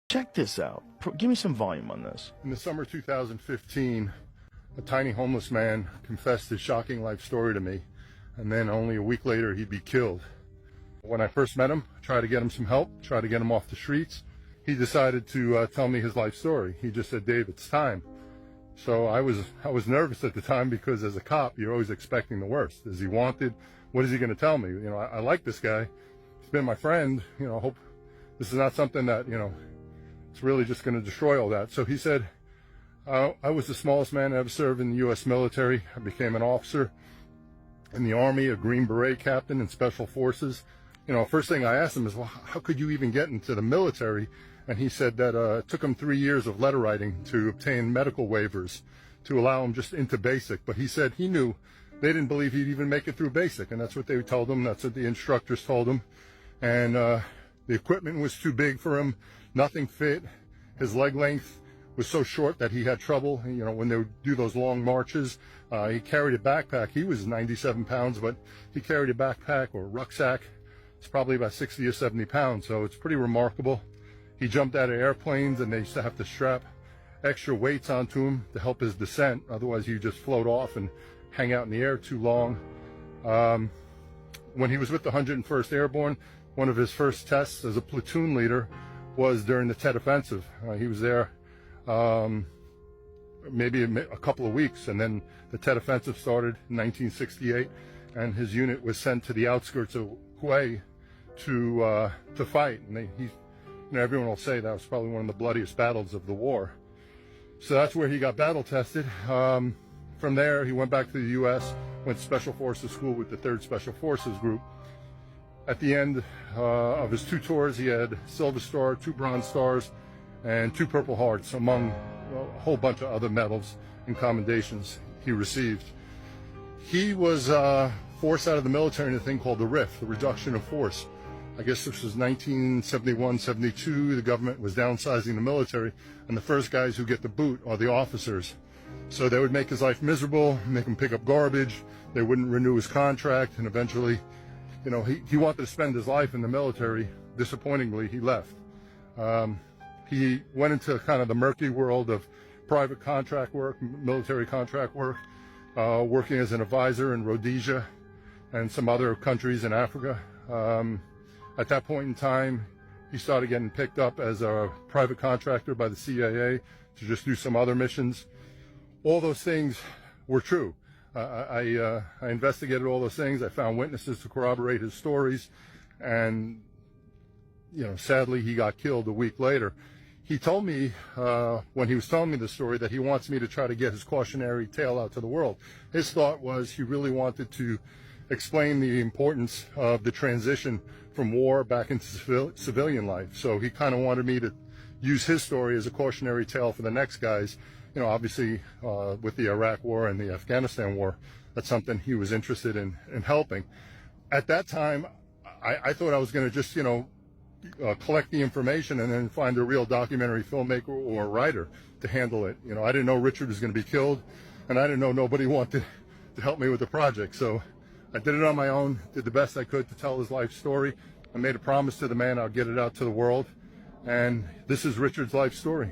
Check this out. Give me some volume on this. In the summer 2015, a tiny homeless man confessed his shocking life story to me, and then only a week later he'd be killed. When I first met him, I tried to get him some help, tried to get him off the streets. He decided to tell me his life story. He just said, "Dave, it's time." So I was nervous at the time, because as a cop, you're always expecting the worst. Is he wanted? What is he going to tell me? You know, I like this guy. He's been my friend. You know, I hope this is not something that, you know, it's really just going to destroy all that. So he said, I was the smallest man to ever serve in the U.S. military. I became an officer in the Army, a Green Beret captain in Special Forces. You know, first thing I asked him is, well, how could you even get into the military? And he said that it took him 3 years of letter writing to obtain medical waivers to allow him just into basic. But he said he knew they didn't believe he'd even make it through basic. And that's what they told him. That's what the instructors told him. And the equipment was too big for him. Nothing fit. His leg length was so short that he had trouble, you know, when they would do those long marches. He carried a backpack. He was 97 pounds, but he carried a backpack or rucksack. It's probably about 60 or 70 pounds, so it's pretty remarkable. He jumped out of airplanes, and they used to have to strap extra weights onto him to help his descent. Otherwise, he'd just float off and hang out in the air too long. When he was with the 101st Airborne, one of his first tests as a platoon leader was during the Tet Offensive. He was there maybe a couple of weeks, and then the Tet Offensive started in 1968, and his unit was sent to the outskirts of Hue to fight. And you know, everyone will say that was probably one of the bloodiest battles of the war. So that's where he got battle tested. From there, he went back to the U.S., went to Special Forces school with the 3rd Special Forces Group. At the end of his 2 tours, he had Silver Star, 2 Bronze Stars, and 2 Purple Hearts, among a whole bunch of other medals and commendations he received. He was forced out of the military in a thing called the RIF, the Reduction of Force. I guess this was 1971, 72. The government was downsizing the military, and the first guys who get the boot are the officers. So they would make his life miserable, make him pick up garbage. They wouldn't renew his contract, and eventually, you know, he wanted to spend his life in the military. Disappointingly, he left. He went into kind of the murky world of private contract work, military contract work, working as an advisor in Rhodesia and some other countries in Africa. At that point in time, he started getting picked up as a private contractor by the CIA to just do some other missions. All those things were true. I investigated all those things. I found witnesses to corroborate his stories, and you know, sadly, he got killed a week later. He told me when he was telling me the story that he wants me to try to get his cautionary tale out to the world. His thought was he really wanted to explain the importance of the transition from war back into civilian life. So he kind of wanted me to use his story as a cautionary tale for the next guys. You know, obviously with the Iraq War and the Afghanistan War, that's something he was interested in helping. At that time, I thought I was going to just, you know, collect the information and then find a real documentary filmmaker or writer to handle it. You know, I didn't know Richard was going to be killed, and I didn't know nobody wanted to help me with the project. So I did it on my own, did the best I could to tell his life story. I made a promise to the man I'll get it out to the world, and this is Richard's life story.